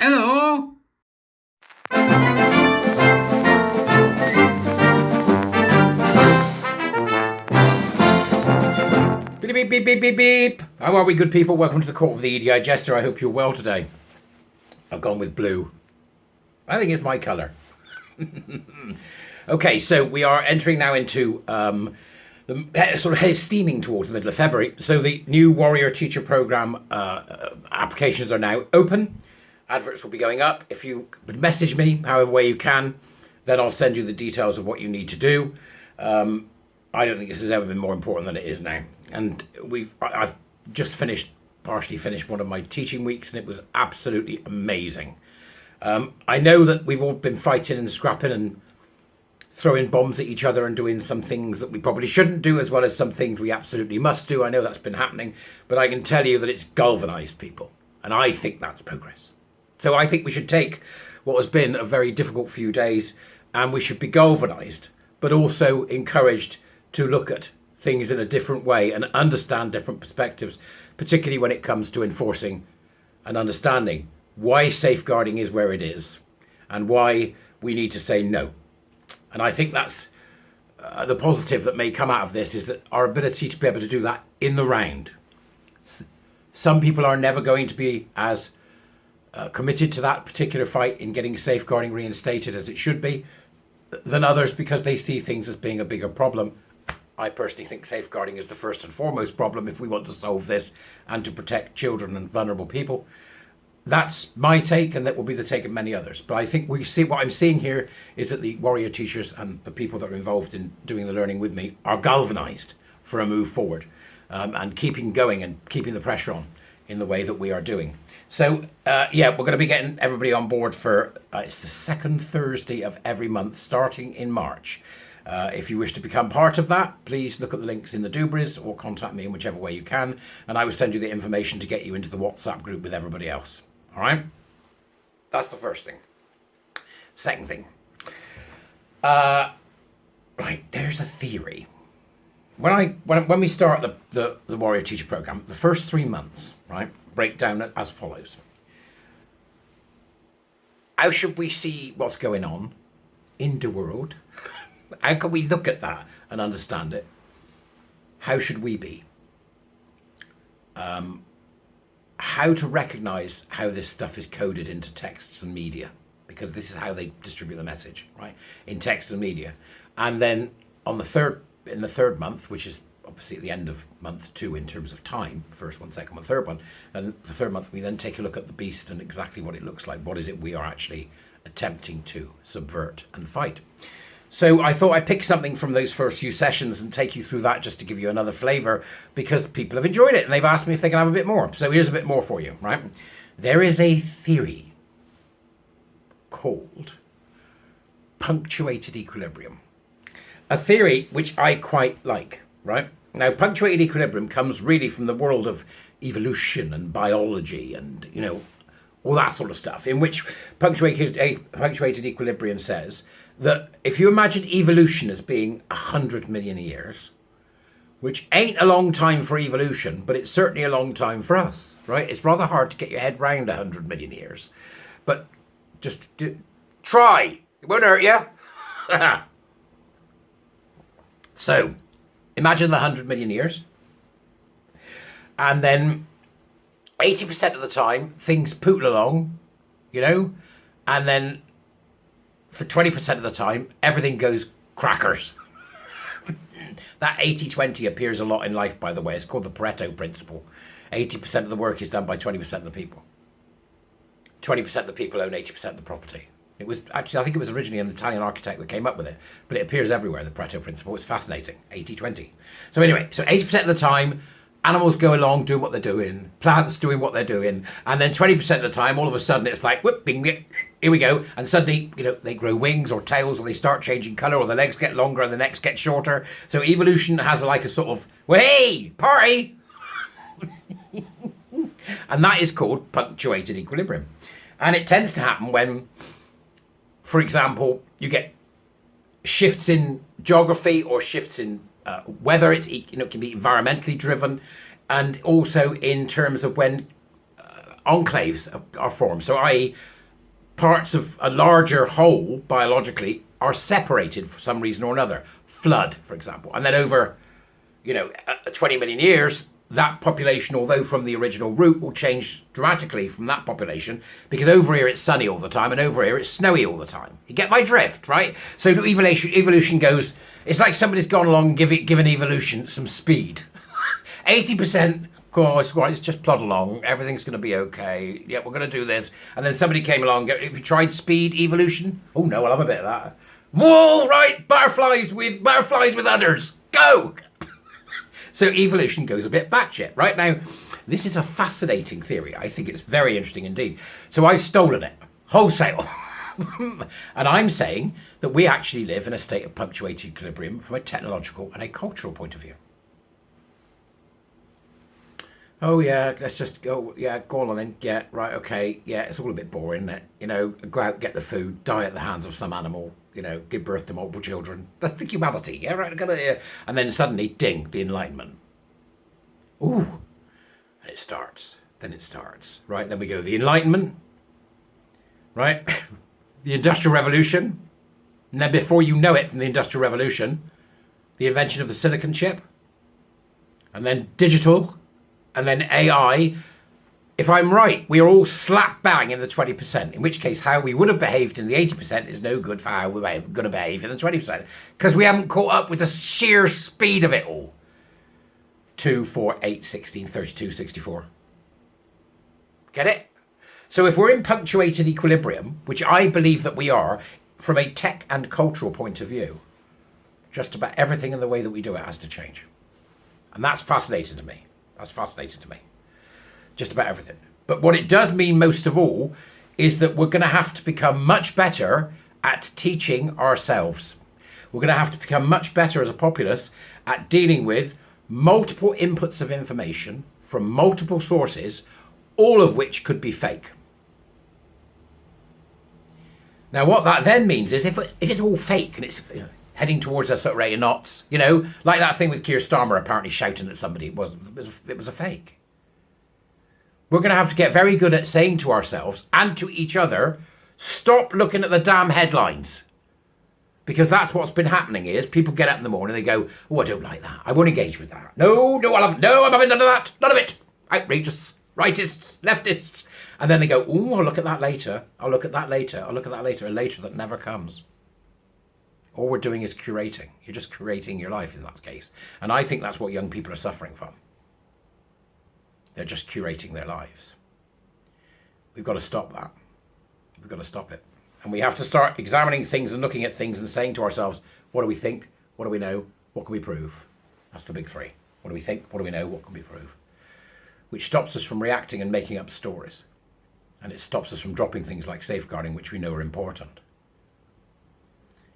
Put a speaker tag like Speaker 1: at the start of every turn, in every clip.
Speaker 1: Hello? Beep, beep, beep, beep, beep, beep. How are we, good people? Welcome to the court of the Edijester. I hope you're well today. I've gone with blue. I think it's my colour. Okay, so we are entering now into the sort of headed steaming towards the middle of February. So the new Warrior Teacher Programme applications are now open. Adverts will be going up. If you would message me however way you can, then I'll send you the details of what you need to do. I don't think this has ever been more important than it is now. And I've just partially finished one of my teaching weeks, and it was absolutely amazing. I know that we've all been fighting and scrapping and throwing bombs at each other and doing some things that we probably shouldn't do, as well as some things we absolutely must do. I know that's been happening, but I can tell you that it's galvanized people, and I think that's progress. So I think we should take what has been a very difficult few days, and we should be galvanized, but also encouraged to look at things in a different way and understand different perspectives, particularly when it comes to enforcing and understanding why safeguarding is where it is and why we need to say no. And I think that's the positive that may come out of this, is that our ability to be able to do that in the round. Some people are never going to be as committed to that particular fight in getting safeguarding reinstated as it should be than others, because they see things as being a bigger problem. I personally think safeguarding is the first and foremost problem if we want to solve this and to protect children and vulnerable people. That's my take, and that will be the take of many others. But I think what I'm seeing here is that the Warrior teachers and the people that are involved in doing the learning with me are galvanized for a move forward, and keeping going and keeping the pressure on in the way that we are doing. So we're going to be getting everybody on board for it's the second Thursday of every month starting in March. If you wish to become part of that, please look at the links in the doobries or contact me in whichever way you can, and I will send you the information to get you into the WhatsApp group with everybody else. All right? That's the first thing. Second thing. Right, there's a theory. When we start the Warrior Teacher Programme, the first 3 months, right, break down as follows. How should we see what's going on in the world? How can we look at that and understand it? How should we be? How to recognise how this stuff is coded into texts and media, because this is how they distribute the message, right? In text and media. And then in the third month, which is obviously at the end of month 2 in terms of time, first one, second one, third one, and the third month we then take a look at the beast and exactly what it looks like. What is it we are actually attempting to subvert and fight? So I thought I'd pick something from those first few sessions and take you through that just to give you another flavour, because people have enjoyed it and they've asked me if they can have a bit more. So here's a bit more for you, right? There is a theory called punctuated equilibrium. A theory which I quite like, right? Now, punctuated equilibrium comes really from the world of evolution and biology and, all that sort of stuff, in which punctuated equilibrium says that if you imagine evolution as being 100 million years, which ain't a long time for evolution, but it's certainly a long time for us, right? It's rather hard to get your head round 100 million years, but just try. It won't hurt you. So imagine the 100 million years, and then 80% of the time things pootle along, and then for 20% of the time everything goes crackers. That 80-20 appears a lot in life, by the way. It's called the Pareto principle. 80% of the work is done by 20% of the people. 20% of the people own 80% of the property. It was actually, I think it was originally an Italian architect that came up with it, but it appears everywhere, the Pareto principle. It's fascinating. 80-20. So anyway, so 80% of the time animals go along doing what they're doing, plants doing what they're doing, and then 20% of the time, all of a sudden, it's like, whoop, bing, here we go, and suddenly, they grow wings or tails, or they start changing colour, or the legs get longer and the necks get shorter. So evolution has like a sort of, well, hey, party! And that is called punctuated equilibrium. And it tends to happen when, for example, you get shifts in geography or shifts in weather. It can be environmentally driven, and also in terms of when enclaves are formed. So i.e. parts of a larger whole biologically are separated for some reason or another. Flood, for example. And then over, 20 million years, that population, although from the original root, will change dramatically from that population, because over here it's sunny all the time and over here it's snowy all the time. You get my drift, right? So evolution goes, it's like somebody's gone along and given evolution some speed. 80%, it's just plod along, everything's going to be okay, yeah, we're going to do this. And then somebody came along, have you tried speed evolution? Oh no, I'll have a bit of that. Whoa, right, butterflies with udders, go! So evolution goes a bit batshit. Right now, this is a fascinating theory. I think it's very interesting indeed. So I've stolen it, wholesale. And I'm saying that we actually live in a state of punctuated equilibrium from a technological and a cultural point of view. Oh yeah, let's just go, go on then, yeah, right, okay, yeah, it's all a bit boring, isn't it? Go out, get the food, die at the hands of some animal, give birth to multiple children. That's the humanity, yeah, right? And then suddenly, ding, the Enlightenment. Ooh, and it starts, right? Then we go, the Enlightenment, right? The Industrial Revolution, and then before you know it, from the Industrial Revolution, the invention of the silicon chip, and then digital, and then AI. If I'm right, we are all slap bang in the 20%, in which case how we would have behaved in the 80% is no good for how we're going to behave in the 20%, because we haven't caught up with the sheer speed of it all. 2, 4, 8, 16, 32, 64. Get it? So if we're in punctuated equilibrium, which I believe that we are, from a tech and cultural point of view, just about everything in the way that we do it has to change. And that's fascinating to me. Just about everything. But what it does mean most of all is that we're going to have to become much better at teaching ourselves. We're going to have to become much better as a populace at dealing with multiple inputs of information from multiple sources, all of which could be fake. Now, what that then means is if it's all fake and it's heading towards a sort of rate of knots, like that thing with Keir Starmer apparently shouting at somebody, it was a fake. We're going to have to get very good at saying to ourselves and to each other, stop looking at the damn headlines. Because that's what's been happening is people get up in the morning and they go, oh, I don't like that. I won't engage with that. No, I'm having none of that. None of it. Outrageous. Rightists, leftists. And then they go, oh, I'll look at that later. I'll look at that later. A later that never comes. All we're doing is curating. You're just curating your life in that case. And I think that's what young people are suffering from. They're just curating their lives. We've got to stop that. We've got to stop it. And we have to start examining things and looking at things and saying to ourselves, what do we think? What do we know? What can we prove? That's the big three. What do we think? What do we know? What can we prove? Which stops us from reacting and making up stories. And it stops us from dropping things like safeguarding, which we know are important.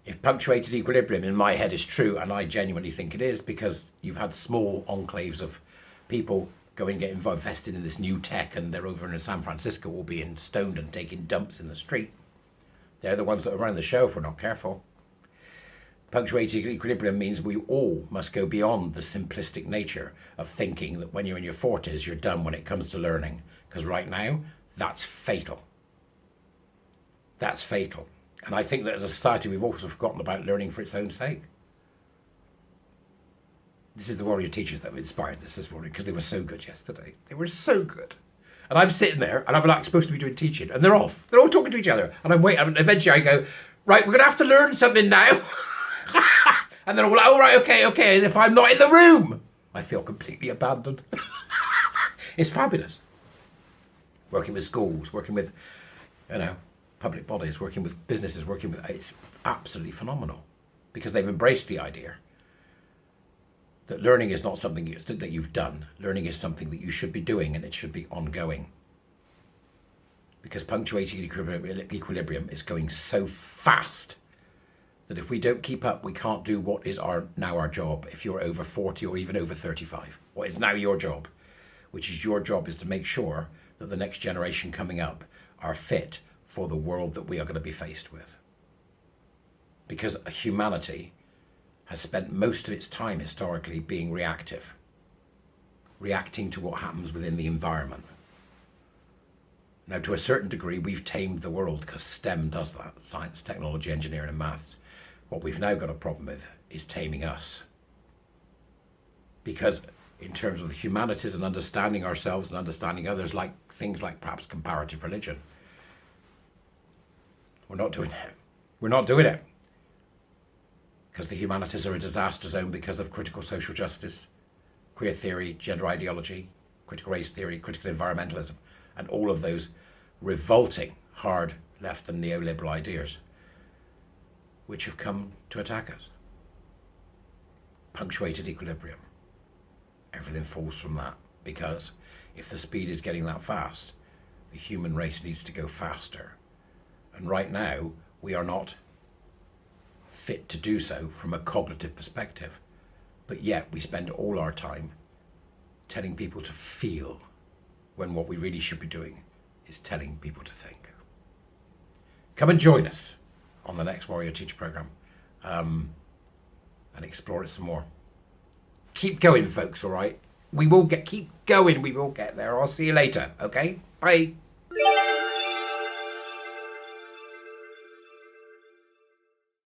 Speaker 1: If punctuated equilibrium in my head is true, and I genuinely think it is, because you've had small enclaves of people go and get invested in this new tech, and they're over in San Francisco all being stoned and taking dumps in the street. They're the ones that are running the show if we're not careful. Punctuated equilibrium means we all must go beyond the simplistic nature of thinking that when you're in your 40s, you're done when it comes to learning. Because right now, that's fatal. That's fatal. And I think that as a society, we've also forgotten about learning for its own sake. This is the warrior teachers that have inspired this morning because they were so good yesterday. They were so good. And I'm sitting there and I'm like supposed to be doing teaching and they're off. They're all talking to each other. And I'm waiting. And eventually I go, right, we're going to have to learn something now. And they're all like, oh, right, okay, as if I'm not in the room. I feel completely abandoned. It's fabulous. Working with schools, working with, public bodies, working with businesses, it's absolutely phenomenal because they've embraced the idea that learning is not something that you've done. Learning is something that you should be doing and it should be ongoing. Because punctuated equilibrium is going so fast that if we don't keep up, we can't do what is now our job. If you're over 40 or even over 35, what is now your job, which is your job is to make sure that the next generation coming up are fit for the world that we are going to be faced with. Because humanity has spent most of its time historically being reactive, reacting to what happens within the environment. Now, to a certain degree, we've tamed the world because STEM does that: science, technology, engineering, and maths. What we've now got a problem with is taming us. Because in terms of the humanities and understanding ourselves and understanding others, like things like perhaps comparative religion, we're not doing it. We're not doing it. Because the humanities are a disaster zone because of critical social justice, queer theory, gender ideology, critical race theory, critical environmentalism, and all of those revolting hard left and neoliberal ideas which have come to attack us. Punctuated equilibrium. Everything falls from that, because if the speed is getting that fast, the human race needs to go faster. And right now, we are not fit to do so from a cognitive perspective, but yet we spend all our time telling people to feel, when what we really should be doing is telling people to think. Come and join us on the next Warrior Teacher Program and explore it some more. Keep going, folks, all right? Keep going, we will get there. I'll see you later, okay? Bye.